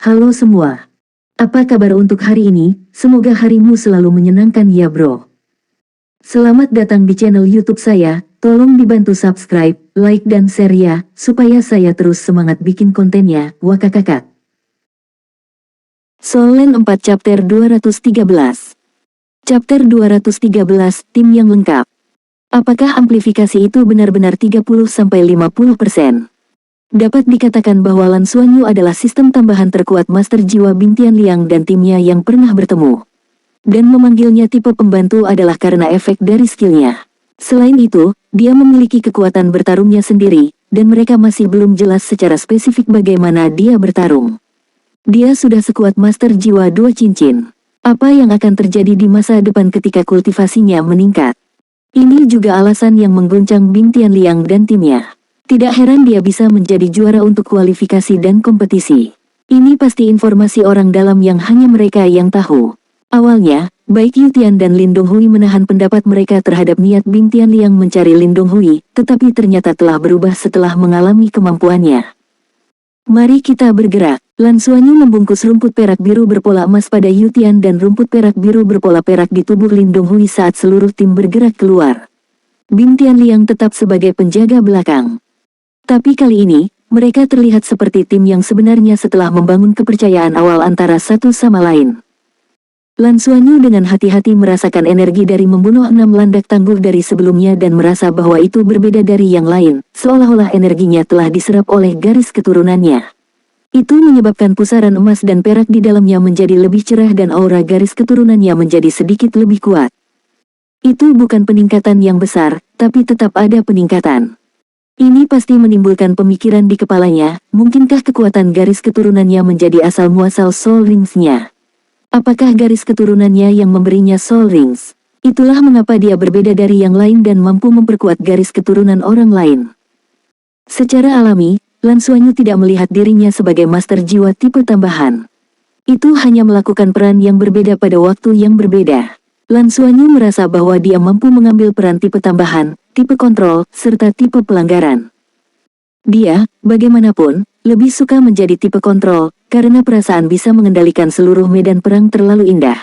Halo semua. Apa kabar untuk hari ini? Semoga harimu selalu menyenangkan ya bro. Selamat datang di channel YouTube saya. Tolong dibantu subscribe, like dan share ya, supaya saya terus semangat bikin kontennya. Wakakakak. Soul Land 4 Chapter 213. Chapter 213, tim yang lengkap. Apakah amplifikasi itu benar-benar 30-50%? Dapat dikatakan bahwa Lan Xuanyu adalah sistem tambahan terkuat Master Jiwa Bintian Liang dan timnya yang pernah bertemu. Dan memanggilnya tipe pembantu adalah karena efek dari skillnya. Selain itu, dia memiliki kekuatan bertarungnya sendiri, dan mereka masih belum jelas secara spesifik bagaimana dia bertarung. Dia sudah sekuat Master Jiwa 2 Cincin. Apa yang akan terjadi di masa depan ketika kultivasinya meningkat? Ini juga alasan yang mengguncang Bintian Liang dan timnya. Tidak heran dia bisa menjadi juara untuk kualifikasi dan kompetisi. Ini pasti informasi orang dalam yang hanya mereka yang tahu. Awalnya, baik Yu Tian dan Lin Donghui menahan pendapat mereka terhadap niat Bintian Liang mencari Lin Donghui, tetapi ternyata telah berubah setelah mengalami kemampuannya. Mari kita bergerak. Lan Xuanyu membungkus rumput perak biru berpola emas pada Yu Tian dan rumput perak biru berpola perak di tubuh Lin Donghui saat seluruh tim bergerak keluar. Bintian Liang tetap sebagai penjaga belakang. Tapi kali ini, mereka terlihat seperti tim yang sebenarnya setelah membangun kepercayaan awal antara satu sama lain. Lan Xuanyu dengan hati-hati merasakan energi dari membunuh 6 landak tangguh dari sebelumnya dan merasa bahwa itu berbeda dari yang lain, seolah-olah energinya telah diserap oleh garis keturunannya. Itu menyebabkan pusaran emas dan perak di dalamnya menjadi lebih cerah dan aura garis keturunannya menjadi sedikit lebih kuat. Itu bukan peningkatan yang besar, tapi tetap ada peningkatan. Ini pasti menimbulkan pemikiran di kepalanya, mungkinkah kekuatan garis keturunannya menjadi asal-muasal Soul Rings-nya? Apakah garis keturunannya yang memberinya Soul Rings? Itulah mengapa dia berbeda dari yang lain dan mampu memperkuat garis keturunan orang lain. Secara alami, Lan Xuanyu tidak melihat dirinya sebagai master jiwa tipe tambahan. Itu hanya melakukan peran yang berbeda pada waktu yang berbeda. Lan Xuanyu merasa bahwa dia mampu mengambil peran tipe tambahan, tipe kontrol, serta tipe pelanggaran. Dia, bagaimanapun, lebih suka menjadi tipe kontrol, karena perasaan bisa mengendalikan seluruh medan perang terlalu indah.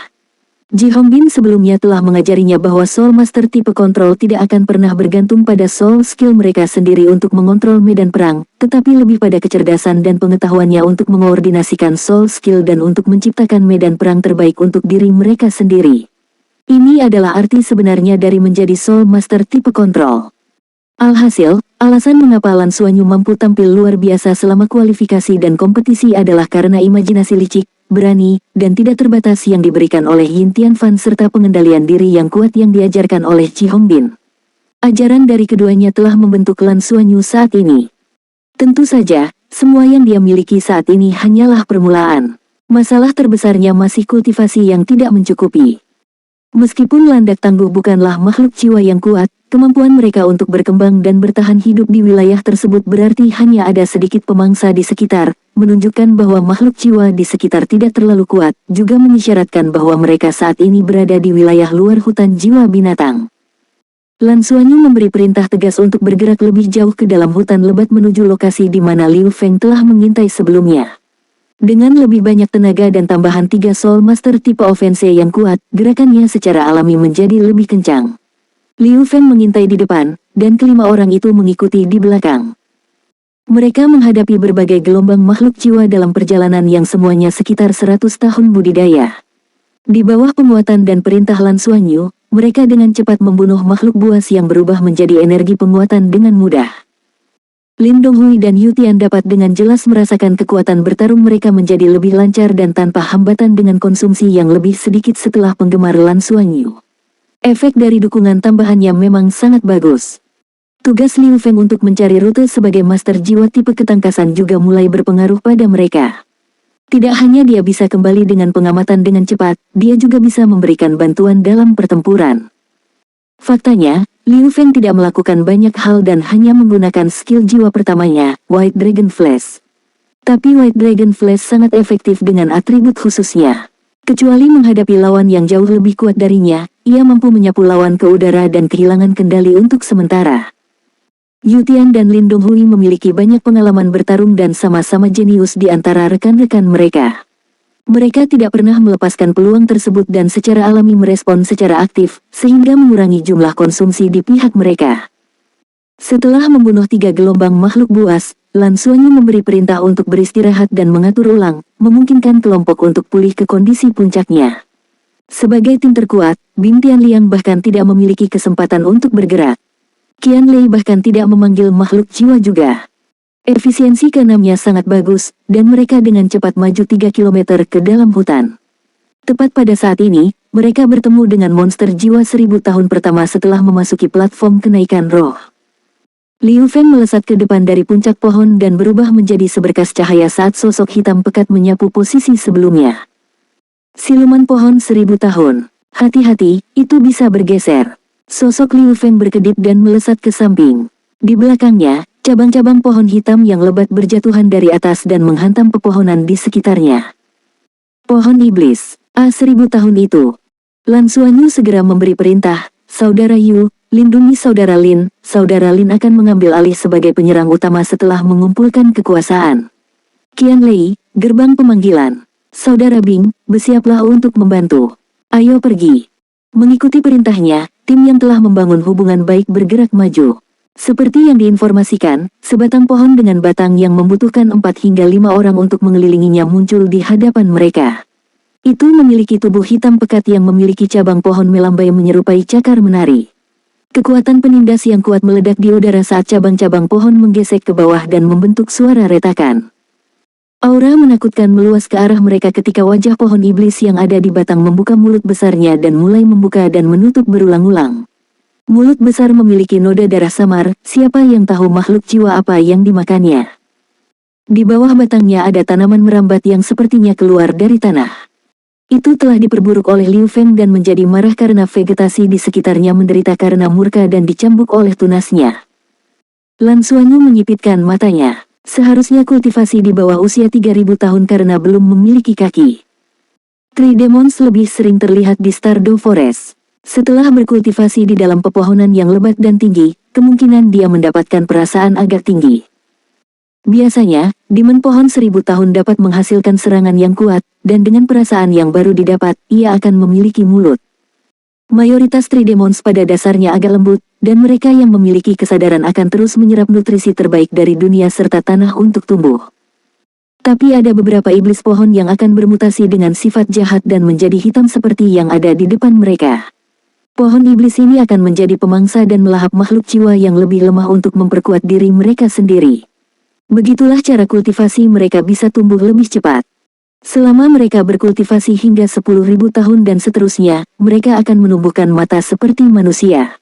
Ji Hongbin sebelumnya telah mengajarinya bahwa Soul Master tipe kontrol tidak akan pernah bergantung pada Soul skill mereka sendiri untuk mengontrol medan perang, tetapi lebih pada kecerdasan dan pengetahuannya untuk mengoordinasikan Soul skill dan untuk menciptakan medan perang terbaik untuk diri mereka sendiri. Ini adalah arti sebenarnya dari menjadi Soul Master tipe kontrol. Alhasil, alasan mengapa Lan Xuanyu mampu tampil luar biasa selama kualifikasi dan kompetisi adalah karena imajinasi licik, berani, dan tidak terbatas yang diberikan oleh Yin Tian Fan serta pengendalian diri yang kuat yang diajarkan oleh Ji Hongbin. Ajaran dari keduanya telah membentuk Lan Xuanyu saat ini. Tentu saja, semua yang dia miliki saat ini hanyalah permulaan. Masalah terbesarnya masih kultivasi yang tidak mencukupi. Meskipun landak tangguh bukanlah makhluk jiwa yang kuat, kemampuan mereka untuk berkembang dan bertahan hidup di wilayah tersebut berarti hanya ada sedikit pemangsa di sekitar, menunjukkan bahwa makhluk jiwa di sekitar tidak terlalu kuat, juga mengisyaratkan bahwa mereka saat ini berada di wilayah luar hutan jiwa binatang. Lan Xuanyu memberi perintah tegas untuk bergerak lebih jauh ke dalam hutan lebat menuju lokasi di mana Liu Feng telah mengintai sebelumnya. Dengan lebih banyak tenaga dan tambahan 3 Soul Master tipe offense yang kuat, gerakannya secara alami menjadi lebih kencang. Liu Feng mengintai di depan, dan kelima orang itu mengikuti di belakang. Mereka menghadapi berbagai gelombang makhluk jiwa dalam perjalanan yang semuanya sekitar 100 tahun budidaya. Di bawah penguatan dan perintah Lan Xuanyu, mereka dengan cepat membunuh makhluk buas yang berubah menjadi energi penguatan dengan mudah. Lin Donghui dan Yu Tian dapat dengan jelas merasakan kekuatan bertarung mereka menjadi lebih lancar dan tanpa hambatan dengan konsumsi yang lebih sedikit setelah penggemar Lan Xuanyu. Efek dari dukungan tambahannya memang sangat bagus. Tugas Liu Feng untuk mencari rute sebagai master jiwa tipe ketangkasan juga mulai berpengaruh pada mereka. Tidak hanya dia bisa kembali dengan pengamatan dengan cepat, dia juga bisa memberikan bantuan dalam pertempuran. Faktanya, Liu Feng tidak melakukan banyak hal dan hanya menggunakan skill jiwa pertamanya, White Dragon Flash. Tapi White Dragon Flash sangat efektif dengan atribut khususnya. Kecuali menghadapi lawan yang jauh lebih kuat darinya, ia mampu menyapu lawan ke udara dan kehilangan kendali untuk sementara. Yu Tian dan Lin Donghui memiliki banyak pengalaman bertarung dan sama-sama jenius di antara rekan-rekan mereka. Mereka tidak pernah melepaskan peluang tersebut dan secara alami merespon secara aktif, sehingga mengurangi jumlah konsumsi di pihak mereka. Setelah membunuh 3 gelombang makhluk buas, Lan Xuanyu memberi perintah untuk beristirahat dan mengatur ulang, memungkinkan kelompok untuk pulih ke kondisi puncaknya. Sebagai tim terkuat, Bing Tianliang bahkan tidak memiliki kesempatan untuk bergerak. Qian Lei bahkan tidak memanggil makhluk jiwa juga. Efisiensi keenamnya sangat bagus, dan mereka dengan cepat maju 3 kilometer ke dalam hutan. Tepat pada saat ini, mereka bertemu dengan monster jiwa 1000 tahun pertama setelah memasuki platform kenaikan roh. Liu Feng melesat ke depan dari puncak pohon dan berubah menjadi seberkas cahaya saat sosok hitam pekat menyapu posisi sebelumnya. Siluman pohon 1000 tahun. Hati-hati, itu bisa bergeser. Sosok Liu Feng berkedip dan melesat ke samping. Di belakangnya, cabang-cabang pohon hitam yang lebat berjatuhan dari atas dan menghantam pepohonan di sekitarnya. Pohon iblis, 1000 tahun itu. Lan Xuanyu segera memberi perintah, Saudara Yu, lindungi Saudara Lin. Saudara Lin akan mengambil alih sebagai penyerang utama setelah mengumpulkan kekuasaan. Qian Lei, gerbang pemanggilan. Saudara Bing, bersiaplah untuk membantu. Ayo pergi. Mengikuti perintahnya, tim yang telah membangun hubungan baik bergerak maju. Seperti yang diinformasikan, sebatang pohon dengan batang yang membutuhkan 4 hingga 5 orang untuk mengelilinginya muncul di hadapan mereka. Itu memiliki tubuh hitam pekat yang memiliki cabang pohon melambai menyerupai cakar menari. Kekuatan penindas yang kuat meledak di udara saat cabang-cabang pohon menggesek ke bawah dan membentuk suara retakan. Aura menakutkan meluas ke arah mereka ketika wajah pohon iblis yang ada di batang membuka mulut besarnya dan mulai membuka dan menutup berulang-ulang. Mulut besar memiliki noda darah samar, siapa yang tahu makhluk jiwa apa yang dimakannya. Di bawah batangnya ada tanaman merambat yang sepertinya keluar dari tanah. Itu telah diperburuk oleh Liu Feng dan menjadi marah karena vegetasi di sekitarnya menderita karena murka dan dicambuk oleh tunasnya. Lan Xuanyu menyipitkan matanya. Seharusnya kultivasi di bawah usia 3000 tahun karena belum memiliki kaki. Tree Demons lebih sering terlihat di Stardew Forest. Setelah berkultivasi di dalam pepohonan yang lebat dan tinggi, kemungkinan dia mendapatkan perasaan agak tinggi. Biasanya, demon pohon 1000 tahun dapat menghasilkan serangan yang kuat, dan dengan perasaan yang baru didapat, ia akan memiliki mulut. Mayoritas Tree Demons pada dasarnya agak lembut, dan mereka yang memiliki kesadaran akan terus menyerap nutrisi terbaik dari dunia serta tanah untuk tumbuh. Tapi ada beberapa iblis pohon yang akan bermutasi dengan sifat jahat dan menjadi hitam seperti yang ada di depan mereka. Pohon iblis ini akan menjadi pemangsa dan melahap makhluk jiwa yang lebih lemah untuk memperkuat diri mereka sendiri. Begitulah cara kultivasi mereka bisa tumbuh lebih cepat. Selama mereka berkultivasi hingga 10.000 tahun dan seterusnya, mereka akan menumbuhkan mata seperti manusia.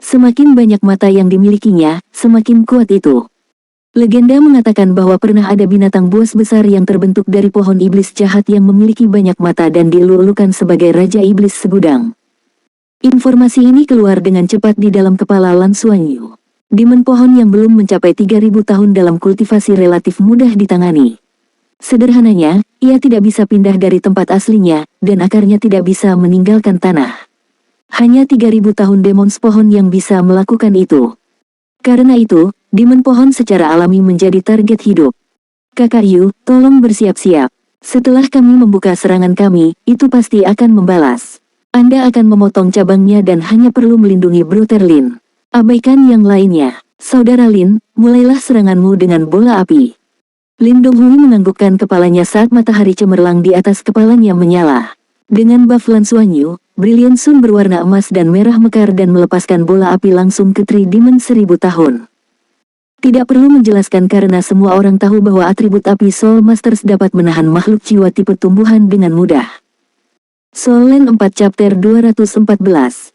Semakin banyak mata yang dimilikinya, semakin kuat itu. Legenda mengatakan bahwa pernah ada binatang buas besar yang terbentuk dari pohon iblis jahat yang memiliki banyak mata dan dielulukan sebagai Raja Iblis Segudang. Informasi ini keluar dengan cepat di dalam kepala Lan Xuanyu. Demon pohon yang belum mencapai 3000 tahun dalam kultivasi relatif mudah ditangani. Sederhananya, ia tidak bisa pindah dari tempat aslinya, dan akarnya tidak bisa meninggalkan tanah. Hanya 3000 tahun demons pohon yang bisa melakukan itu. Karena itu, demon pohon secara alami menjadi target hidup. Kakak Yu, tolong bersiap-siap. Setelah kami membuka serangan kami, itu pasti akan membalas. Anda akan memotong cabangnya dan hanya perlu melindungi Brother Lin. Abaikan yang lainnya. Saudara Lin, mulailah seranganmu dengan bola api. Lin Donghui menganggukkan kepalanya saat matahari cemerlang di atas kepalanya menyala. Dengan buff Lan Xuanyu, Brilliant Sun berwarna emas dan merah mekar dan melepaskan bola api langsung ke Tree Demon 1000 tahun. Tidak perlu menjelaskan karena semua orang tahu bahwa atribut api Soul Masters dapat menahan makhluk jiwa tipe tumbuhan dengan mudah. Soul Land 4 Chapter 214.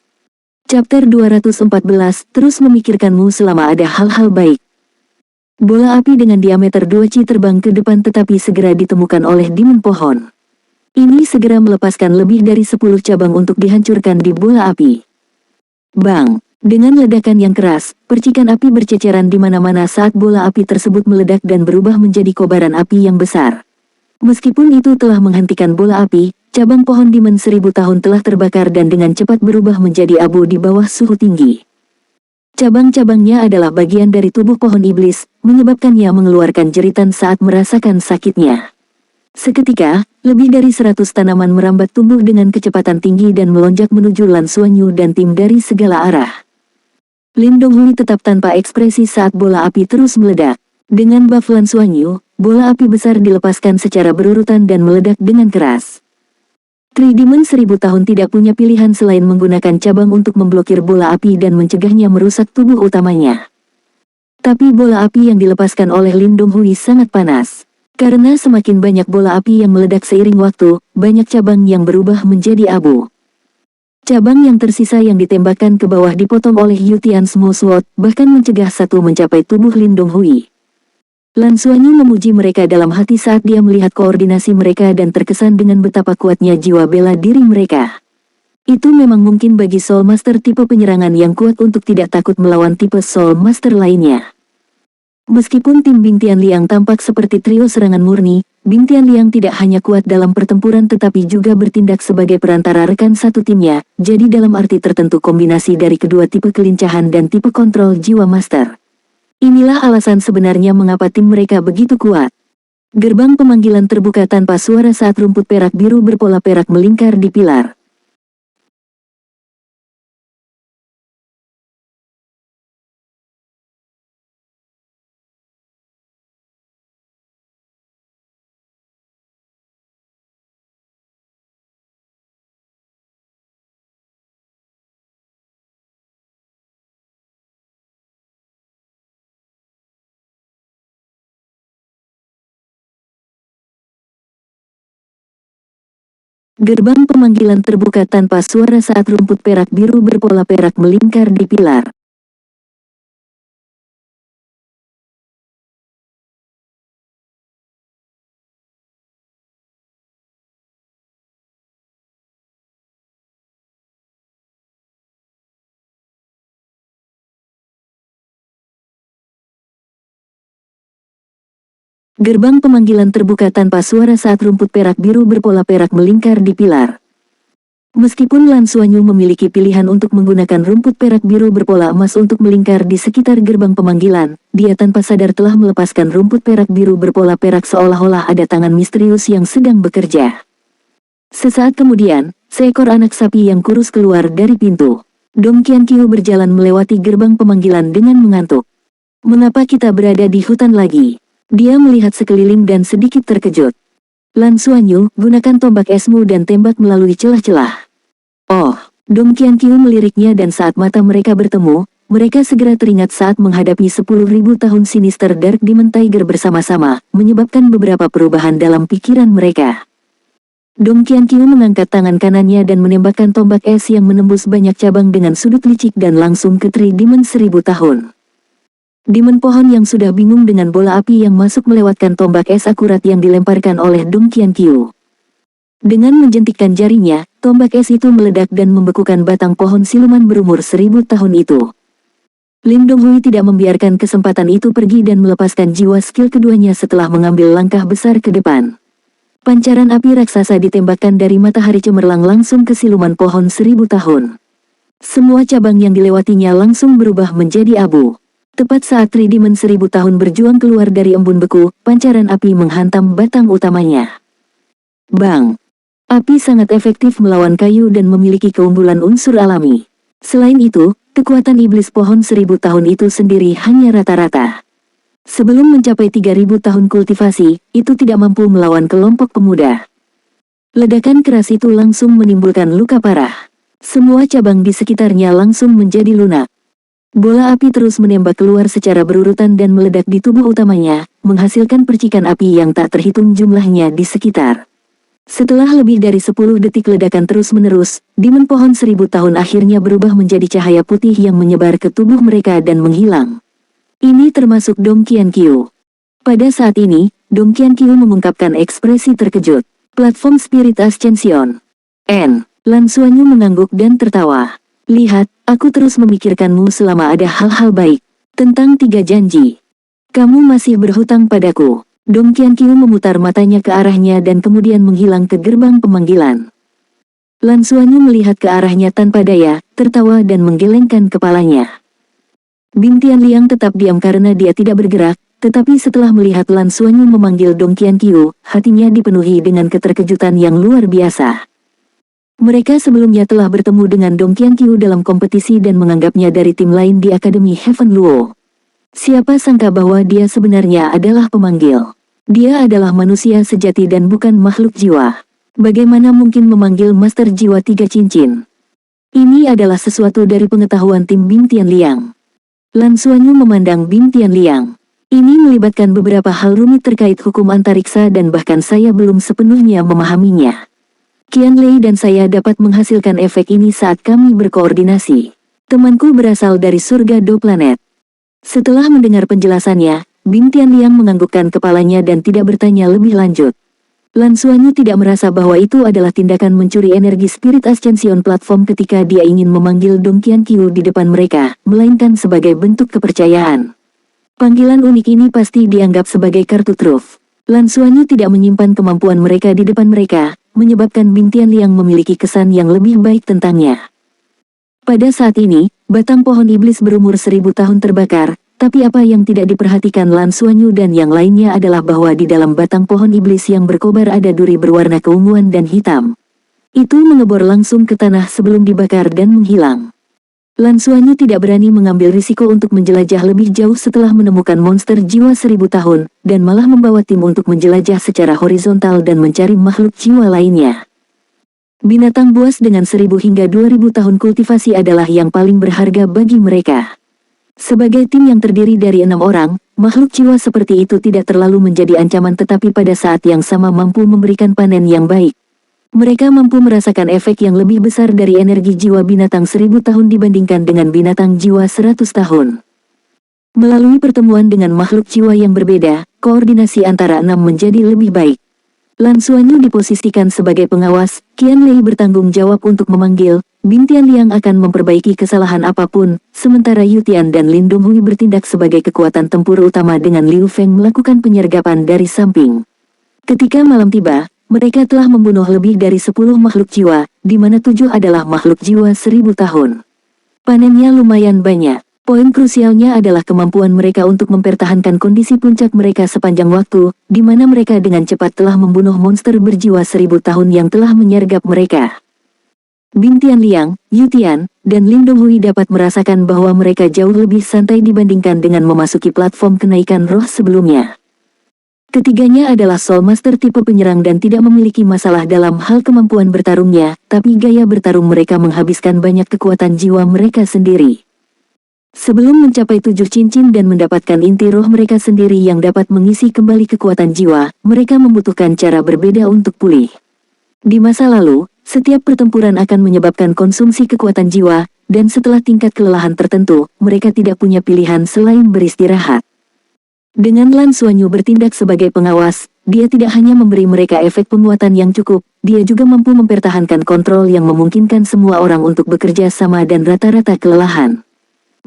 Chapter 214, terus memikirkanmu selama ada hal-hal baik. Bola api dengan diameter 2 ci terbang ke depan tetapi segera ditemukan oleh demon pohon. Ini segera melepaskan lebih dari 10 cabang untuk dihancurkan di bola api. Bang! Dengan ledakan yang keras, percikan api berceceran di mana-mana saat bola api tersebut meledak dan berubah menjadi kobaran api yang besar. Meskipun itu telah menghentikan bola api, cabang pohon Demon 1000 tahun telah terbakar dan dengan cepat berubah menjadi abu di bawah suhu tinggi. Cabang-cabangnya adalah bagian dari tubuh pohon iblis, menyebabkannya mengeluarkan jeritan saat merasakan sakitnya. Seketika, lebih dari 100 tanaman merambat tumbuh dengan kecepatan tinggi dan melonjak menuju Lan Xuanyu dan tim dari segala arah. Lin Donghui tetap tanpa ekspresi saat bola api terus meledak. Dengan buff Lan Xuanyu, bola api besar dilepaskan secara berurutan dan meledak dengan keras. Demon 1000 tahun tidak punya pilihan selain menggunakan cabang untuk memblokir bola api dan mencegahnya merusak tubuh utamanya. Tapi bola api yang dilepaskan oleh Lin Donghui sangat panas. Karena semakin banyak bola api yang meledak seiring waktu, banyak cabang yang berubah menjadi abu. Cabang yang tersisa yang ditembakkan ke bawah dipotong oleh Yutian Small Sword, bahkan mencegah satu mencapai tubuh Lin Donghui. Lan Xuanyu memuji mereka dalam hati saat dia melihat koordinasi mereka dan terkesan dengan betapa kuatnya jiwa bela diri mereka. Itu memang mungkin bagi Soul Master tipe penyerangan yang kuat untuk tidak takut melawan tipe Soul Master lainnya. Meskipun tim Bing Tianliang tampak seperti trio serangan murni, Bing Tianliang tidak hanya kuat dalam pertempuran tetapi juga bertindak sebagai perantara rekan satu timnya, jadi dalam arti tertentu kombinasi dari kedua tipe kelincahan dan tipe kontrol jiwa master. Inilah alasan sebenarnya mengapa tim mereka begitu kuat. Gerbang pemanggilan terbuka tanpa suara saat rumput perak biru berpola perak melingkar di pilar. Gerbang pemanggilan terbuka tanpa suara saat rumput perak biru berpola perak melingkar di pilar. Gerbang pemanggilan terbuka tanpa suara saat rumput perak biru berpola perak melingkar di pilar. Meskipun Lan Xuanyu memiliki pilihan untuk menggunakan rumput perak biru berpola emas untuk melingkar di sekitar gerbang pemanggilan, dia tanpa sadar telah melepaskan rumput perak biru berpola perak seolah-olah ada tangan misterius yang sedang bekerja. Sesaat kemudian, seekor anak sapi yang kurus keluar dari pintu. Dong Qianqiu berjalan melewati gerbang pemanggilan dengan mengantuk. Mengapa kita berada di hutan lagi? Dia melihat sekeliling dan sedikit terkejut. Lan Xuanyu, gunakan tombak esmu dan tembak melalui celah-celah. Oh, Dong Qianqiu meliriknya dan saat mata mereka bertemu, mereka segera teringat saat menghadapi 10.000 tahun Sinister Dark Demon Tiger bersama-sama, menyebabkan beberapa perubahan dalam pikiran mereka. Dong Qianqiu mengangkat tangan kanannya dan menembakkan tombak es yang menembus banyak cabang dengan sudut licik dan langsung ke Demon 1000 tahun. Demon pohon yang sudah bingung dengan bola api yang masuk melewatkan tombak es akurat yang dilemparkan oleh Dong Qianqiu. Dengan menjentikkan jarinya, tombak es itu meledak dan membekukan batang pohon siluman berumur 1000 tahun itu. Lin Donghui tidak membiarkan kesempatan itu pergi dan melepaskan jiwa skill keduanya setelah mengambil langkah besar ke depan. Pancaran api raksasa ditembakkan dari matahari cemerlang langsung ke siluman pohon 1000 tahun. Semua cabang yang dilewatinya langsung berubah menjadi abu. Tepat saat Demon 1000 tahun berjuang keluar dari embun beku, pancaran api menghantam batang utamanya. Bang! Api sangat efektif melawan kayu dan memiliki keunggulan unsur alami. Selain itu, kekuatan iblis pohon 1000 tahun itu sendiri hanya rata-rata. Sebelum mencapai 3000 tahun kultivasi, itu tidak mampu melawan kelompok pemuda. Ledakan keras itu langsung menimbulkan luka parah. Semua cabang di sekitarnya langsung menjadi lunak. Bola api terus menembak keluar secara berurutan dan meledak di tubuh utamanya, menghasilkan percikan api yang tak terhitung jumlahnya di sekitar. Setelah lebih dari 10 detik ledakan terus-menerus, Demon pohon 1000 tahun akhirnya berubah menjadi cahaya putih yang menyebar ke tubuh mereka dan menghilang. Ini termasuk Dong Qianqiu. Pada saat ini, Dong Qianqiu mengungkapkan ekspresi terkejut. Platform Spirit Ascension. Lan Xuanyu mengangguk dan tertawa. Lihat, aku terus memikirkanmu selama ada hal-hal baik. Tentang 3 janji. Kamu masih berhutang padaku. Dong Qianqiu memutar matanya ke arahnya dan kemudian menghilang ke gerbang pemanggilan. Lan Xuanyu melihat ke arahnya tanpa daya, tertawa dan menggelengkan kepalanya. Bing Tianliang tetap diam karena dia tidak bergerak, tetapi setelah melihat Lan Xuanyu memanggil Dong Qianqiu, hatinya dipenuhi dengan keterkejutan yang luar biasa. Mereka sebelumnya telah bertemu dengan Dong Qianqiu dalam kompetisi dan menganggapnya dari tim lain di Akademi Heaven Luo. Siapa sangka bahwa dia sebenarnya adalah pemanggil. Dia adalah manusia sejati dan bukan makhluk jiwa. Bagaimana mungkin memanggil Master Jiwa 3 Cincin? Ini adalah sesuatu dari pengetahuan tim Bing Tianliang. Lan Xuanyu memandang Bing Tianliang. Ini melibatkan beberapa hal rumit terkait hukum antariksa dan bahkan saya belum sepenuhnya memahaminya. Qianlei dan saya dapat menghasilkan efek ini saat kami berkoordinasi. Temanku berasal dari surga Do Planet. Setelah mendengar penjelasannya, Bing Tianliang menganggukkan kepalanya dan tidak bertanya lebih lanjut. Lan Xuanyu tidak merasa bahwa itu adalah tindakan mencuri energi Spirit Ascension Platform ketika dia ingin memanggil Dong Qianqiu di depan mereka, melainkan sebagai bentuk kepercayaan. Panggilan unik ini pasti dianggap sebagai kartu truf. Lan Xuanyu tidak menyimpan kemampuan mereka di depan mereka, menyebabkan Bing Tianliang memiliki kesan yang lebih baik tentangnya. Pada saat ini, batang pohon iblis berumur 1000 tahun terbakar. Tapi apa yang tidak diperhatikan Lan Xuanyu dan yang lainnya adalah bahwa di dalam batang pohon iblis yang berkobar ada duri berwarna keunguan dan hitam. Itu mengebor langsung ke tanah sebelum dibakar dan menghilang. Lan Xuanyu tidak berani mengambil risiko untuk menjelajah lebih jauh setelah menemukan monster jiwa 1000 tahun, dan malah membawa tim untuk menjelajah secara horizontal dan mencari makhluk jiwa lainnya. Binatang buas dengan 1000 hingga 2000 tahun kultivasi adalah yang paling berharga bagi mereka. Sebagai tim yang terdiri dari 6 orang, makhluk jiwa seperti itu tidak terlalu menjadi ancaman tetapi pada saat yang sama mampu memberikan panen yang baik. Mereka mampu merasakan efek yang lebih besar dari energi jiwa binatang 1000 tahun dibandingkan dengan binatang jiwa 100 tahun. Melalui pertemuan dengan makhluk jiwa yang berbeda, koordinasi antara 6 menjadi lebih baik. Lan Xuanyu diposisikan sebagai pengawas, Qianlei bertanggung jawab untuk memanggil, Bing Tianliang akan memperbaiki kesalahan apapun, sementara Yu Tian dan Lin Donghui bertindak sebagai kekuatan tempur utama dengan Liu Feng melakukan penyergapan dari samping. Ketika malam tiba, mereka telah membunuh lebih dari 10 makhluk jiwa, di mana 7 adalah makhluk jiwa 1000 tahun. Panennya lumayan banyak. Poin krusialnya adalah kemampuan mereka untuk mempertahankan kondisi puncak mereka sepanjang waktu, di mana mereka dengan cepat telah membunuh monster berjiwa 1000 tahun yang telah menyergap mereka. Bing Tianliang, Yu Tian, dan Lin Donghui dapat merasakan bahwa mereka jauh lebih santai dibandingkan dengan memasuki platform kenaikan roh sebelumnya. Ketiganya adalah Soul Master tipe penyerang dan tidak memiliki masalah dalam hal kemampuan bertarungnya, tapi gaya bertarung mereka menghabiskan banyak kekuatan jiwa mereka sendiri. Sebelum mencapai 7 cincin dan mendapatkan inti roh mereka sendiri yang dapat mengisi kembali kekuatan jiwa, mereka membutuhkan cara berbeda untuk pulih. Di masa lalu, setiap pertempuran akan menyebabkan konsumsi kekuatan jiwa, dan setelah tingkat kelelahan tertentu, mereka tidak punya pilihan selain beristirahat. Dengan Lan Xuanyu bertindak sebagai pengawas, dia tidak hanya memberi mereka efek penguatan yang cukup, dia juga mampu mempertahankan kontrol yang memungkinkan semua orang untuk bekerja sama dan rata-rata kelelahan.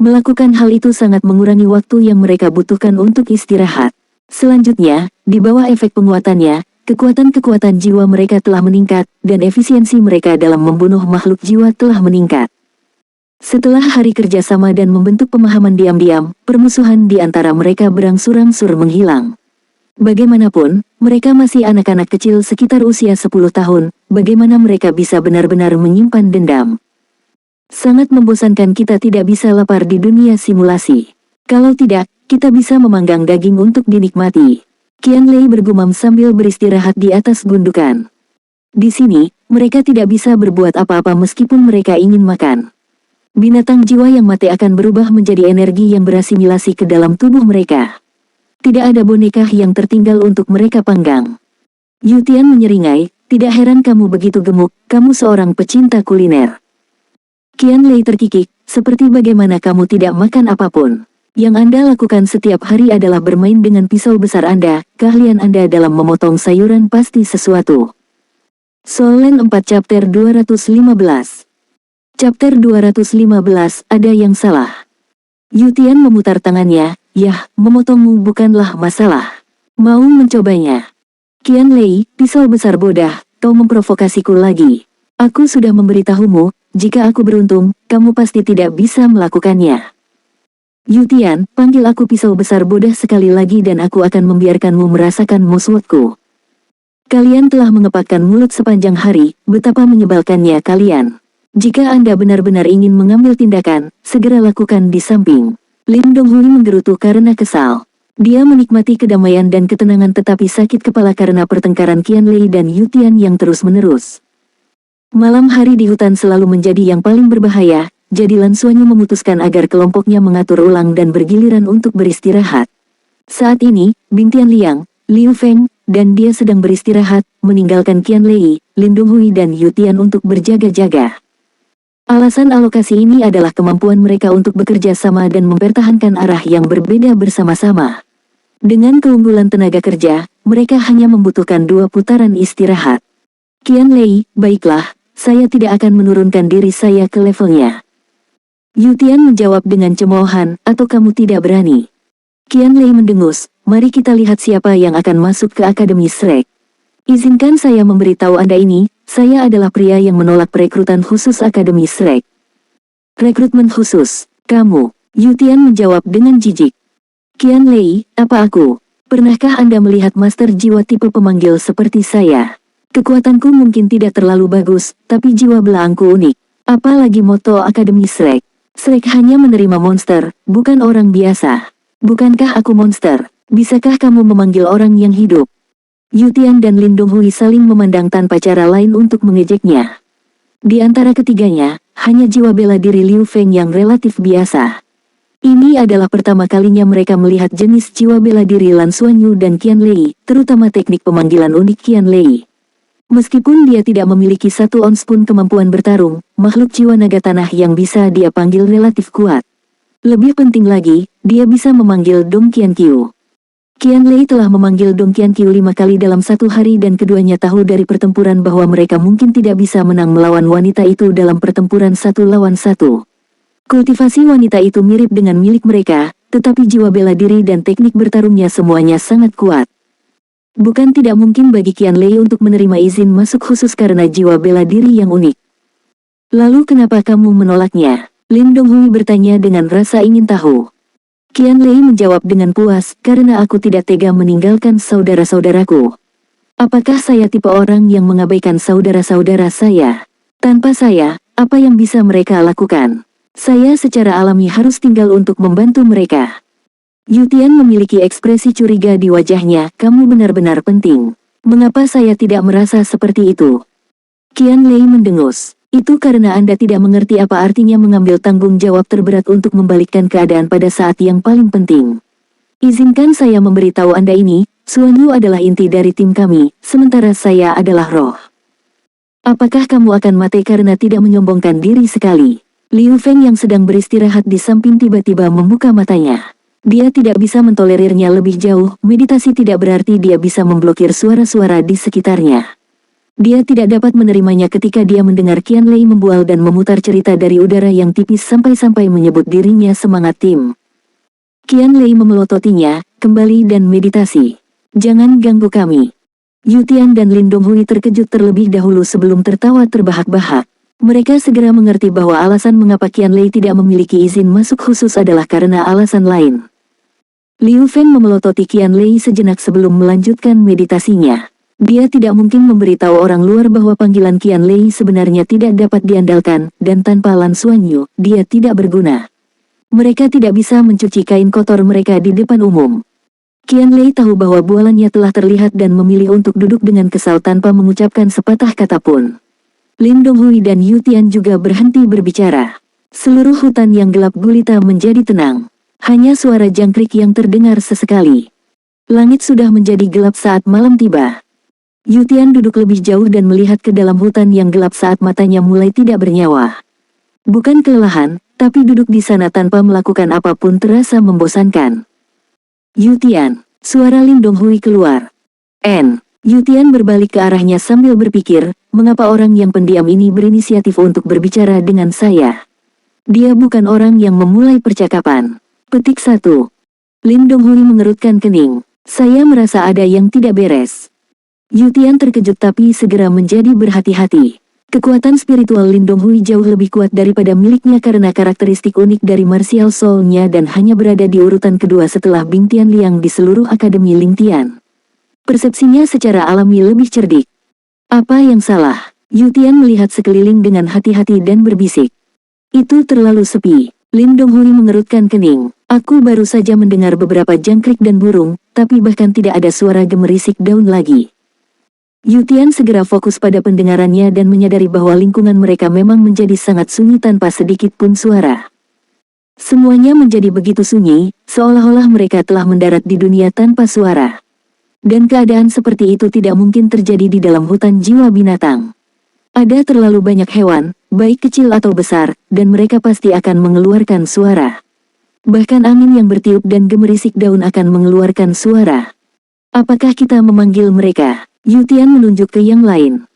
Melakukan hal itu sangat mengurangi waktu yang mereka butuhkan untuk istirahat. Selanjutnya, di bawah efek penguatannya, kekuatan-kekuatan jiwa mereka telah meningkat, dan efisiensi mereka dalam membunuh makhluk jiwa telah meningkat. Setelah hari kerjasama dan membentuk pemahaman diam-diam, permusuhan di antara mereka berangsur-angsur menghilang. Bagaimanapun, mereka masih anak-anak kecil sekitar usia 10 tahun, bagaimana mereka bisa benar-benar menyimpan dendam? Sangat membosankan kita tidak bisa lapar di dunia simulasi. Kalau tidak, kita bisa memanggang daging untuk dinikmati. Qianlei bergumam sambil beristirahat di atas gundukan. Di sini, mereka tidak bisa berbuat apa-apa meskipun mereka ingin makan. Binatang jiwa yang mati akan berubah menjadi energi yang berasimilasi ke dalam tubuh mereka. Tidak ada boneka yang tertinggal untuk mereka panggang. Yu Tian menyeringai, tidak heran kamu begitu gemuk, kamu seorang pecinta kuliner. Qianlei terkikik, seperti bagaimana kamu tidak makan apapun. Yang Anda lakukan setiap hari adalah bermain dengan pisau besar Anda, keahlian Anda dalam memotong sayuran pasti sesuatu. Soul Land 4 Chapter 215. Chapter 215, ada yang salah. Yu Tian memutar tangannya, yah, memotongmu bukanlah masalah. Mau mencobanya? Qianlei, pisau besar bodah, kau memprovokasiku lagi. Aku sudah memberitahumu, jika aku beruntung, kamu pasti tidak bisa melakukannya. Yutian, panggil aku pisau besar bodoh sekali lagi dan aku akan membiarkanmu merasakan muswatku. Kalian telah mengepakkan mulut sepanjang hari, betapa menyebalkannya kalian. Jika Anda benar-benar ingin mengambil tindakan, segera lakukan di samping. Lim Donghui menggerutu karena kesal. Dia menikmati kedamaian dan ketenangan tetapi sakit kepala karena pertengkaran Qianlei dan Yutian yang terus-menerus. Malam hari di hutan selalu menjadi yang paling berbahaya, jadi Lan Xuanyu memutuskan agar kelompoknya mengatur ulang dan bergiliran untuk beristirahat. Saat ini, Bintian Liang, Liu Feng, dan dia sedang beristirahat, meninggalkan Qianlei, Lin Donghui dan Yutian untuk berjaga-jaga. Alasan alokasi ini adalah kemampuan mereka untuk bekerja sama dan mempertahankan arah yang berbeda bersama-sama. Dengan keunggulan tenaga kerja, mereka hanya membutuhkan 2 putaran istirahat. Qianlei, baiklah, saya tidak akan menurunkan diri saya ke levelnya. Yutian menjawab dengan cemoohan, atau kamu tidak berani. Qianlei mendengus, mari kita lihat siapa yang akan masuk ke Akademi Shrek. Izinkan saya memberitahu Anda ini, saya adalah pria yang menolak perekrutan khusus Akademi Shrek. Rekrutmen khusus, kamu, Yutian menjawab dengan jijik. Qianlei, apa aku? Pernahkah Anda melihat master jiwa tipe pemanggil seperti saya? Kekuatanku mungkin tidak terlalu bagus, tapi jiwa belaangku unik. Apalagi moto Akademi Shrek. Shrek hanya menerima monster, bukan orang biasa. Bukankah aku monster? Bisakah kamu memanggil orang yang hidup? Yutian dan Lin Donghui saling memandang tanpa cara lain untuk mengejeknya. Di antara ketiganya, hanya jiwa bela diri Liu Feng yang relatif biasa. Ini adalah pertama kalinya mereka melihat jenis jiwa bela diri Lan Xuanyu dan Qianlei, terutama teknik pemanggilan unik Qianlei. Meskipun dia tidak memiliki 1 ons pun kemampuan bertarung, makhluk jiwa naga tanah yang bisa dia panggil relatif kuat. Lebih penting lagi, dia bisa memanggil Dong Qianqiu. Qianlei telah memanggil Dong Qianqiu 5 kali dalam 1 hari dan keduanya tahu dari pertempuran bahwa mereka mungkin tidak bisa menang melawan wanita itu dalam pertempuran 1 lawan 1. Kultivasi wanita itu mirip dengan milik mereka, tetapi jiwa bela diri dan teknik bertarungnya semuanya sangat kuat. Bukan tidak mungkin bagi Qianlei untuk menerima izin masuk khusus karena jiwa bela diri yang unik. Lalu kenapa kamu menolaknya? Lin Donghui bertanya dengan rasa ingin tahu. Qianlei menjawab dengan puas, karena aku tidak tega meninggalkan saudara-saudaraku. Apakah saya tipe orang yang mengabaikan saudara-saudara saya? Tanpa saya, apa yang bisa mereka lakukan? Saya secara alami harus tinggal untuk membantu mereka. Yutian memiliki ekspresi curiga di wajahnya, kamu benar-benar penting. Mengapa saya tidak merasa seperti itu? Qianlei mendengus. Itu karena Anda tidak mengerti apa artinya mengambil tanggung jawab terberat untuk membalikkan keadaan pada saat yang paling penting. Izinkan saya memberitahu Anda ini, Xuanyu adalah inti dari tim kami, sementara saya adalah roh. Apakah kamu akan mati karena tidak menyombongkan diri sekali? Liu Feng yang sedang beristirahat di samping tiba-tiba membuka matanya. Dia tidak bisa mentolerirnya lebih jauh, meditasi tidak berarti dia bisa memblokir suara-suara di sekitarnya. Dia tidak dapat menerimanya ketika dia mendengar Qianlei membual dan memutar cerita dari udara yang tipis sampai-sampai menyebut dirinya semangat tim. Qianlei memelototinya, kembali dan meditasi. Jangan ganggu kami. Yutian dan Lin Donghui terkejut terlebih dahulu sebelum tertawa terbahak-bahak. Mereka segera mengerti bahwa alasan mengapa Qianlei tidak memiliki izin masuk khusus adalah karena alasan lain. Liu Feng memelototi Qianlei sejenak sebelum melanjutkan meditasinya. Dia tidak mungkin memberitahu orang luar bahwa panggilan Qianlei sebenarnya tidak dapat diandalkan, dan tanpa Lan Xuanyu, dia tidak berguna. Mereka tidak bisa mencuci kain kotor mereka di depan umum. Qianlei tahu bahwa bualannya telah terlihat dan memilih untuk duduk dengan kesal tanpa mengucapkan sepatah kata pun. Lin Donghui dan Yutian juga berhenti berbicara. Seluruh hutan yang gelap gulita menjadi tenang. Hanya suara jangkrik yang terdengar sesekali. Langit sudah menjadi gelap saat malam tiba. Yutian duduk lebih jauh dan melihat ke dalam hutan yang gelap saat matanya mulai tidak bernyawa. Bukan kelelahan, tapi duduk di sana tanpa melakukan apapun terasa membosankan. Yutian, suara Lin Donghui keluar. Yutian berbalik ke arahnya sambil berpikir, mengapa orang yang pendiam ini berinisiatif untuk berbicara dengan saya? Dia bukan orang yang memulai percakapan. Petik 1. Lin Donghui mengerutkan kening. Saya merasa ada yang tidak beres. Yutian terkejut tapi segera menjadi berhati-hati. Kekuatan spiritual Lin Donghui jauh lebih kuat daripada miliknya karena karakteristik unik dari martial soul-nya dan hanya berada di urutan kedua setelah Bing Tianliang di seluruh Akademi Ling Tian. Persepsinya secara alami lebih cerdik. Apa yang salah? Yu Tian melihat sekeliling dengan hati-hati dan berbisik. Itu terlalu sepi. Lin Donghui mengerutkan kening. Aku baru saja mendengar beberapa jangkrik dan burung, tapi bahkan tidak ada suara gemerisik daun lagi. Yu Tian segera fokus pada pendengarannya dan menyadari bahwa lingkungan mereka memang menjadi sangat sunyi tanpa sedikit pun suara. Semuanya menjadi begitu sunyi, seolah-olah mereka telah mendarat di dunia tanpa suara. Dan keadaan seperti itu tidak mungkin terjadi di dalam hutan jiwa binatang. Ada terlalu banyak hewan, baik kecil atau besar, dan mereka pasti akan mengeluarkan suara. Bahkan angin yang bertiup dan gemerisik daun akan mengeluarkan suara. Apakah kita memanggil mereka? Yu Tian menunjuk ke yang lain.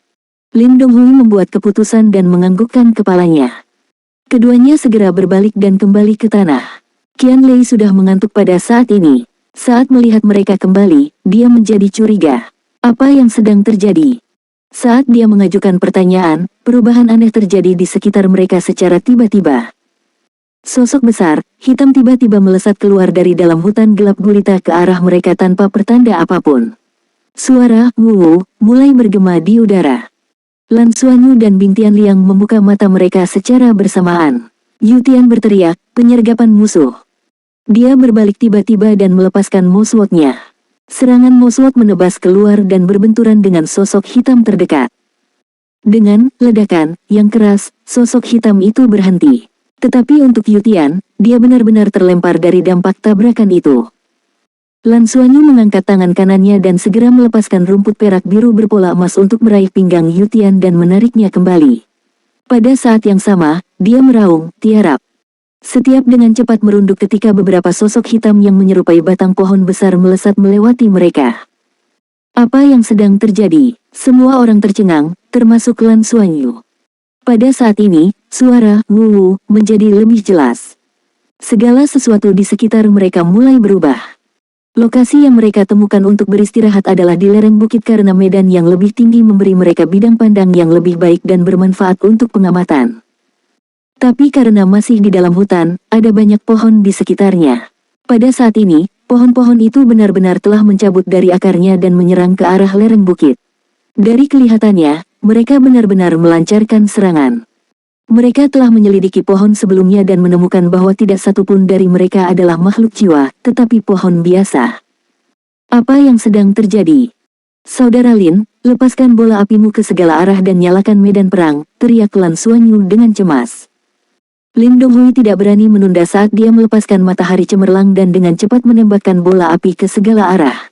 Lin Donghui membuat keputusan dan menganggukkan kepalanya. Keduanya segera berbalik dan kembali ke tanah. Qian Lei sudah mengantuk pada saat ini. Saat melihat mereka kembali, dia menjadi curiga. Apa yang sedang terjadi? Saat dia mengajukan pertanyaan, perubahan aneh terjadi di sekitar mereka secara tiba-tiba. Sosok besar, hitam tiba-tiba melesat keluar dari dalam hutan gelap gulita ke arah mereka tanpa pertanda apapun. Suara "wuwu" mulai bergema di udara. Lan Xuanyu dan Bing Tianliang membuka mata mereka secara bersamaan. Yu Tian berteriak, "Penyergapan musuh!" Dia berbalik tiba-tiba dan melepaskan Mo Sword-nya. Serangan Mo Sword menebas keluar dan berbenturan dengan sosok hitam terdekat. Dengan ledakan yang keras, sosok hitam itu berhenti. Tetapi untuk Yu Tian, dia benar-benar terlempar dari dampak tabrakan itu. Lan Xuanyu mengangkat tangan kanannya dan segera melepaskan rumput perak biru berpola emas untuk meraih pinggang Yu Tian dan menariknya kembali. Pada saat yang sama, dia meraung, "Tiarap!" Setiap dengan cepat merunduk ketika beberapa sosok hitam yang menyerupai batang pohon besar melesat melewati mereka. Apa yang sedang terjadi? Semua orang tercengang, termasuk Lan Xuanyu. Pada saat ini, suara "wuwu" menjadi lebih jelas. Segala sesuatu di sekitar mereka mulai berubah. Lokasi yang mereka temukan untuk beristirahat adalah di lereng bukit karena medan yang lebih tinggi memberi mereka bidang pandang yang lebih baik dan bermanfaat untuk pengamatan. Tapi karena masih di dalam hutan, ada banyak pohon di sekitarnya. Pada saat ini, pohon-pohon itu benar-benar telah mencabut dari akarnya dan menyerang ke arah lereng bukit. Dari kelihatannya, mereka benar-benar melancarkan serangan. Mereka telah menyelidiki pohon sebelumnya dan menemukan bahwa tidak satupun dari mereka adalah makhluk jiwa, tetapi pohon biasa. Apa yang sedang terjadi? Saudara Lin, lepaskan bola apimu ke segala arah dan nyalakan medan perang, teriak Lan Xuanyu dengan cemas. Lin Donghui tidak berani menunda saat dia melepaskan matahari cemerlang dan dengan cepat menembakkan bola api ke segala arah.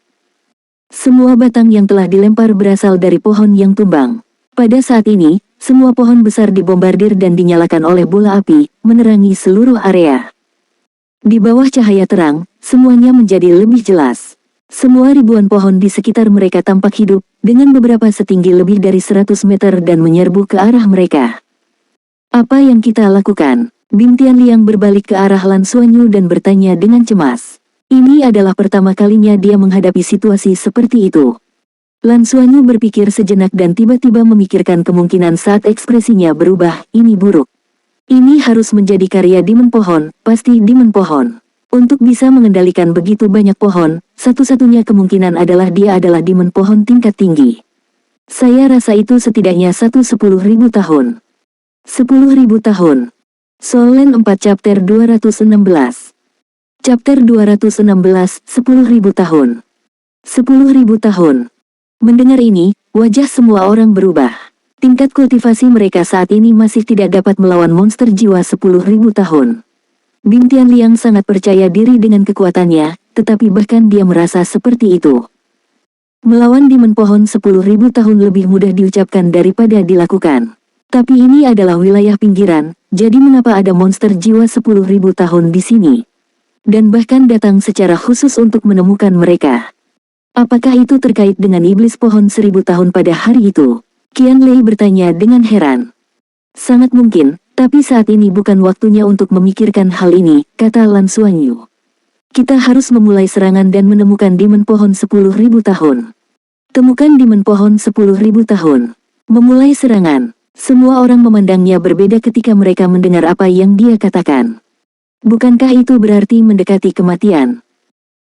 Semua batang yang telah dilempar berasal dari pohon yang tumbang. Pada saat ini, semua pohon besar dibombardir dan dinyalakan oleh bola api, menerangi seluruh area. Di bawah cahaya terang, semuanya menjadi lebih jelas. Semua ribuan pohon di sekitar mereka tampak hidup, dengan beberapa setinggi lebih dari 100 meter dan menyerbu ke arah mereka. Apa yang kita lakukan? Bing Tianliang berbalik ke arah Lan Xuanyu dan bertanya dengan cemas. Ini adalah pertama kalinya dia menghadapi situasi seperti itu. Lan Xuanyu berpikir sejenak dan tiba-tiba memikirkan kemungkinan saat ekspresinya berubah, ini buruk. Ini harus menjadi karya Demon Pohon, pasti Demon Pohon. Untuk bisa mengendalikan begitu banyak pohon, satu-satunya kemungkinan adalah dia adalah Demon Pohon tingkat tinggi. Saya rasa itu setidaknya 10.000 tahun. 10.000 tahun. Soul Land 4 Chapter 216. Chapter 216, 10.000 tahun. 10.000 tahun. Mendengar ini, wajah semua orang berubah. Tingkat kultivasi mereka saat ini masih tidak dapat melawan monster jiwa 10.000 tahun. Bing Tianliang sangat percaya diri dengan kekuatannya, tetapi bahkan dia merasa seperti itu. Melawan Demon Pohon 10.000 tahun lebih mudah diucapkan daripada dilakukan. Tapi ini adalah wilayah pinggiran, jadi mengapa ada monster jiwa 10.000 tahun di sini? Dan bahkan datang secara khusus untuk menemukan mereka. Apakah itu terkait dengan iblis pohon 1000 tahun pada hari itu? Qian Lei bertanya dengan heran. Sangat mungkin, tapi saat ini bukan waktunya untuk memikirkan hal ini, kata Lan Xuanyu. Kita harus memulai serangan dan menemukan Demon Pohon 10.000 tahun. Temukan Demon Pohon 10.000 tahun. Memulai serangan. Semua orang memandangnya berbeda ketika mereka mendengar apa yang dia katakan. Bukankah itu berarti mendekati kematian?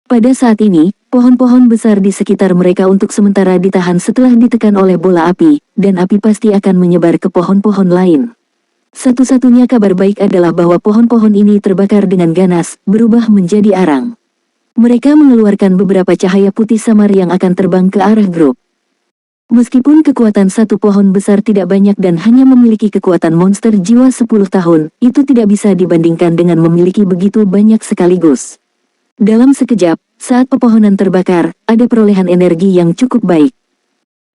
Pada saat ini, pohon-pohon besar di sekitar mereka untuk sementara ditahan setelah ditekan oleh bola api, dan api pasti akan menyebar ke pohon-pohon lain. Satu-satunya kabar baik adalah bahwa pohon-pohon ini terbakar dengan ganas, berubah menjadi arang. Mereka mengeluarkan beberapa cahaya putih samar yang akan terbang ke arah grup. Meskipun kekuatan satu pohon besar tidak banyak dan hanya memiliki kekuatan monster jiwa 10 tahun, itu tidak bisa dibandingkan dengan memiliki begitu banyak sekaligus. Dalam sekejap, saat pepohonan terbakar, ada perolehan energi yang cukup baik.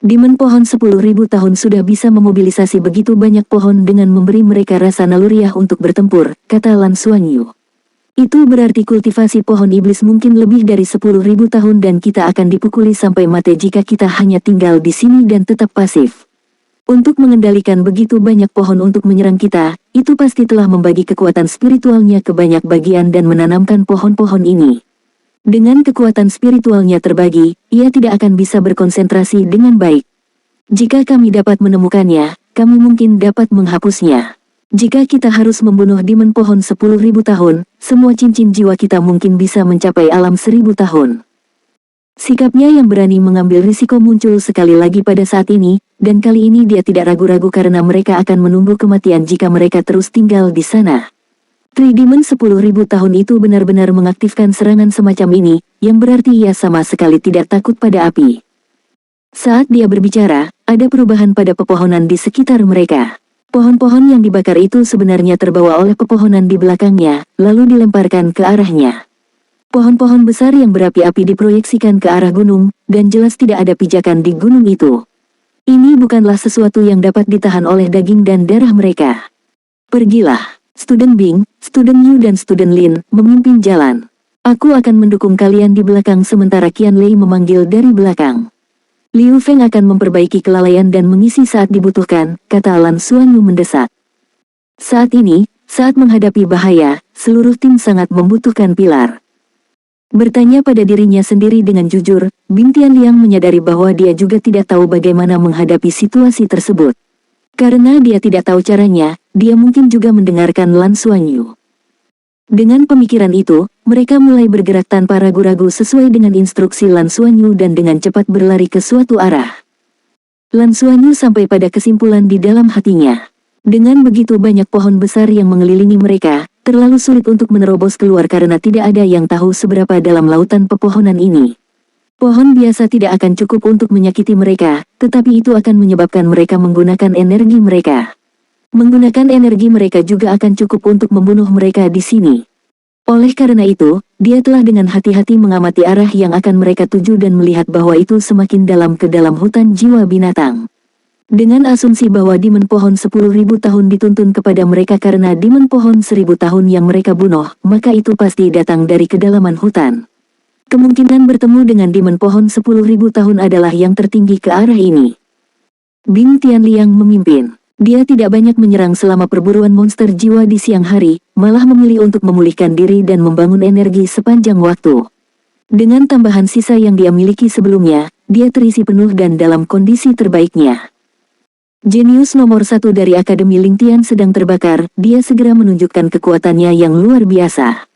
Demon pohon 10.000 tahun sudah bisa memobilisasi begitu banyak pohon dengan memberi mereka rasa naluriah untuk bertempur, kata Lan Xuanyu. Itu berarti kultivasi pohon iblis mungkin lebih dari 10.000 tahun dan kita akan dipukuli sampai mati jika kita hanya tinggal di sini dan tetap pasif. Untuk mengendalikan begitu banyak pohon untuk menyerang kita, itu pasti telah membagi kekuatan spiritualnya ke banyak bagian dan menanamkan pohon-pohon ini. Dengan kekuatan spiritualnya terbagi, ia tidak akan bisa berkonsentrasi dengan baik. Jika kami dapat menemukannya, kami mungkin dapat menghapusnya. Jika kita harus membunuh demon pohon 10.000 tahun, semua cincin jiwa kita mungkin bisa mencapai alam 1.000 tahun. Sikapnya yang berani mengambil risiko muncul sekali lagi pada saat ini, dan kali ini dia tidak ragu-ragu karena mereka akan menunggu kematian jika mereka terus tinggal di sana. Tridemon 10.000 tahun itu benar-benar mengaktifkan serangan semacam ini, yang berarti ia sama sekali tidak takut pada api. Saat dia berbicara, ada perubahan pada pepohonan di sekitar mereka. Pohon-pohon yang dibakar itu sebenarnya terbawa oleh pepohonan di belakangnya, lalu dilemparkan ke arahnya. Pohon-pohon besar yang berapi-api diproyeksikan ke arah gunung, dan jelas tidak ada pijakan di gunung itu. Ini bukanlah sesuatu yang dapat ditahan oleh daging dan darah mereka. Pergilah, Student Bing, Student Yu dan Student Lin, memimpin jalan. Aku akan mendukung kalian di belakang sementara Qian Lei memanggil dari belakang. Liu Feng akan memperbaiki kelalaian dan mengisi saat dibutuhkan, kata Lan Xuanyu mendesak. Saat ini, saat menghadapi bahaya, seluruh tim sangat membutuhkan pilar. Bertanya pada dirinya sendiri dengan jujur, Bing Tianliang menyadari bahwa dia juga tidak tahu bagaimana menghadapi situasi tersebut. Karena dia tidak tahu caranya, dia mungkin juga mendengarkan Lan Xuanyu. Dengan pemikiran itu, mereka mulai bergerak tanpa ragu-ragu sesuai dengan instruksi Lan Xuanyu dan dengan cepat berlari ke suatu arah. Lan Xuanyu sampai pada kesimpulan di dalam hatinya. Dengan begitu banyak pohon besar yang mengelilingi mereka, terlalu sulit untuk menerobos keluar karena tidak ada yang tahu seberapa dalam lautan pepohonan ini. Pohon biasa tidak akan cukup untuk menyakiti mereka, tetapi itu akan menyebabkan mereka menggunakan energi mereka. Menggunakan energi mereka juga akan cukup untuk membunuh mereka di sini. Oleh karena itu, dia telah dengan hati-hati mengamati arah yang akan mereka tuju dan melihat bahwa itu semakin dalam ke dalam hutan jiwa binatang. Dengan asumsi bahwa demon pohon 10.000 tahun dituntun kepada mereka karena demon pohon 1.000 tahun yang mereka bunuh, maka itu pasti datang dari kedalaman hutan. Kemungkinan bertemu dengan demon pohon 10.000 tahun adalah yang tertinggi ke arah ini. Bing Tianliang memimpin. Dia tidak banyak menyerang selama perburuan monster jiwa di siang hari, malah memilih untuk memulihkan diri dan membangun energi sepanjang waktu. Dengan tambahan sisa yang dia miliki sebelumnya, dia terisi penuh dan dalam kondisi terbaiknya. Jenius nomor 1 dari Akademi Lingtian sedang terbakar, dia segera menunjukkan kekuatannya yang luar biasa.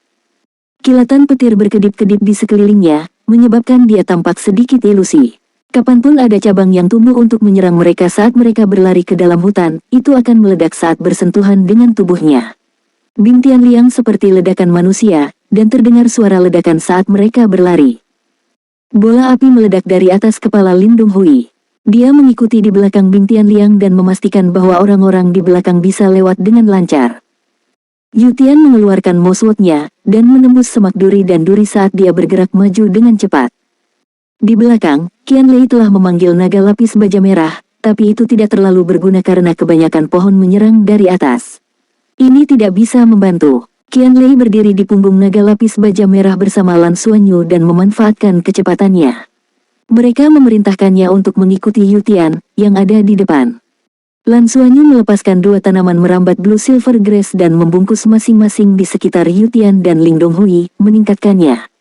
Kilatan petir berkedip-kedip di sekelilingnya, menyebabkan dia tampak sedikit ilusi. Kapanpun ada cabang yang tumbuh untuk menyerang mereka saat mereka berlari ke dalam hutan, itu akan meledak saat bersentuhan dengan tubuhnya. Bing Tianliang seperti ledakan manusia, dan terdengar suara ledakan saat mereka berlari. Bola api meledak dari atas kepala Lin Donghui. Dia mengikuti di belakang Bing Tianliang dan memastikan bahwa orang-orang di belakang bisa lewat dengan lancar. Yu Tian mengeluarkan Mosword-nya, dan menembus semak duri dan duri saat dia bergerak maju dengan cepat. Di belakang, Qian Lei telah memanggil naga lapis baja merah, tapi itu tidak terlalu berguna karena kebanyakan pohon menyerang dari atas. Ini tidak bisa membantu. Qian Lei berdiri di punggung naga lapis baja merah bersama Lan Xuanyu dan memanfaatkan kecepatannya. Mereka memerintahkannya untuk mengikuti Yu Tian, yang ada di depan. Lan Xuanyu melepaskan dua tanaman merambat Blue Silver Grass dan membungkus masing-masing di sekitar Yu Tian dan Ling Donghui, meningkatkannya.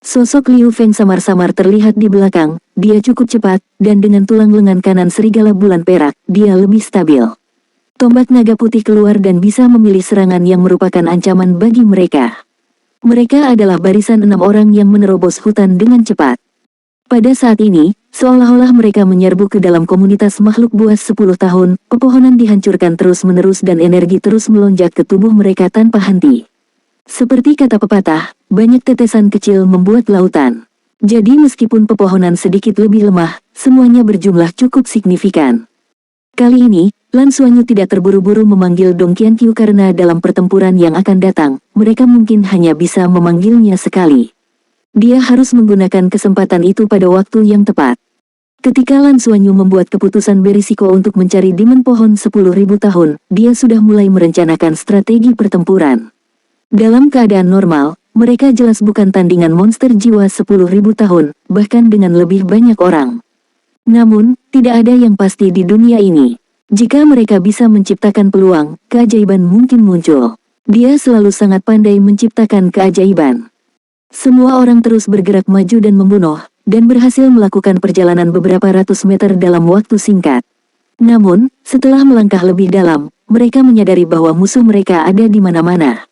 Sosok Liu Feng samar-samar terlihat di belakang, dia cukup cepat, dan dengan tulang lengan kanan serigala bulan perak, dia lebih stabil. Tombak naga putih keluar dan bisa memilih serangan yang merupakan ancaman bagi mereka. Mereka adalah barisan 6 orang yang menerobos hutan dengan cepat. Pada saat ini, seolah-olah mereka menyerbu ke dalam komunitas makhluk buas 10 tahun, pepohonan dihancurkan terus-menerus dan energi terus melonjak ke tubuh mereka tanpa henti. Seperti kata pepatah, banyak tetesan kecil membuat lautan. Jadi meskipun pepohonan sedikit lebih lemah, semuanya berjumlah cukup signifikan. Kali ini, Lan Xuanyu tidak terburu-buru memanggil Dong Qianqiu karena dalam pertempuran yang akan datang, mereka mungkin hanya bisa memanggilnya sekali. Dia harus menggunakan kesempatan itu pada waktu yang tepat. Ketika Lan Xuanyu membuat keputusan berisiko untuk mencari dimen pohon 10.000 tahun, dia sudah mulai merencanakan strategi pertempuran. Dalam keadaan normal, mereka jelas bukan tandingan monster jiwa 10.000 tahun, bahkan dengan lebih banyak orang. Namun, tidak ada yang pasti di dunia ini. Jika mereka bisa menciptakan peluang, keajaiban mungkin muncul. Dia selalu sangat pandai menciptakan keajaiban. Semua orang terus bergerak maju dan membunuh, dan berhasil melakukan perjalanan beberapa ratus meter dalam waktu singkat. Namun, setelah melangkah lebih dalam, mereka menyadari bahwa musuh mereka ada di mana-mana.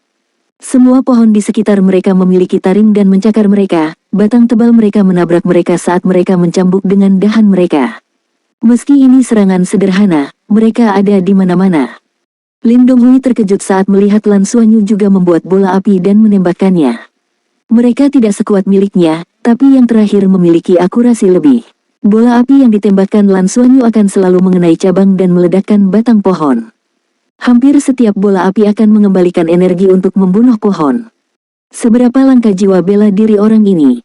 Semua pohon di sekitar mereka memiliki taring dan mencakar mereka, batang tebal mereka menabrak mereka saat mereka mencambuk dengan dahan mereka. Meski ini serangan sederhana, mereka ada di mana-mana. Lin Donghui terkejut saat melihat Lan Xuanyu juga membuat bola api dan menembakkannya. Mereka tidak sekuat miliknya, tapi yang terakhir memiliki akurasi lebih. Bola api yang ditembakkan Lan Xuanyu akan selalu mengenai cabang dan meledakkan batang pohon. Hampir setiap bola api akan mengembalikan energi untuk membunuh pohon. Seberapa langka jiwa bela diri orang ini?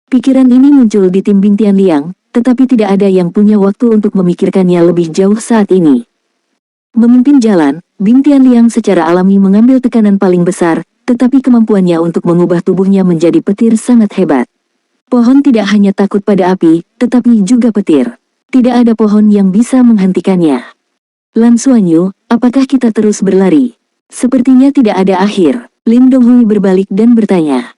Pikiran ini muncul di tim Bing Tianliang, tetapi tidak ada yang punya waktu untuk memikirkannya lebih jauh saat ini. Memimpin jalan, Bing Tianliang secara alami mengambil tekanan paling besar, tetapi kemampuannya untuk mengubah tubuhnya menjadi petir sangat hebat. Pohon tidak hanya takut pada api, tetapi juga petir. Tidak ada pohon yang bisa menghentikannya. Lan Xuanyu, apakah kita terus berlari? Sepertinya tidak ada akhir. Lin Donghui berbalik dan bertanya.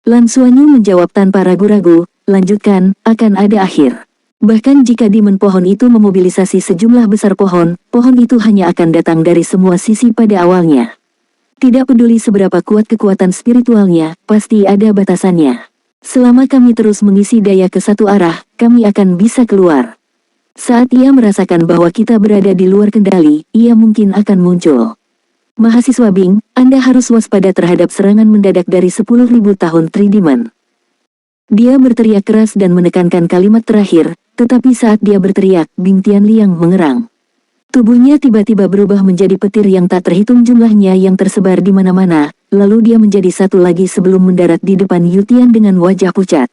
Lan Xuanyu menjawab tanpa ragu-ragu, lanjutkan, akan ada akhir. Bahkan jika dimen pohon itu memobilisasi sejumlah besar pohon, pohon itu hanya akan datang dari semua sisi pada awalnya. Tidak peduli seberapa kuat kekuatan spiritualnya, pasti ada batasannya. Selama kami terus mengisi daya ke satu arah, kami akan bisa keluar. Saat ia merasakan bahwa kita berada di luar kendali, ia mungkin akan muncul. Mahasiswa Bing, Anda harus waspada terhadap serangan mendadak dari 10.000 tahun Tridimen. Dia berteriak keras dan menekankan kalimat terakhir, tetapi saat dia berteriak, Bing Tianliang mengerang. Tubuhnya tiba-tiba berubah menjadi petir yang tak terhitung jumlahnya yang tersebar di mana-mana, lalu dia menjadi satu lagi sebelum mendarat di depan Yutian dengan wajah pucat.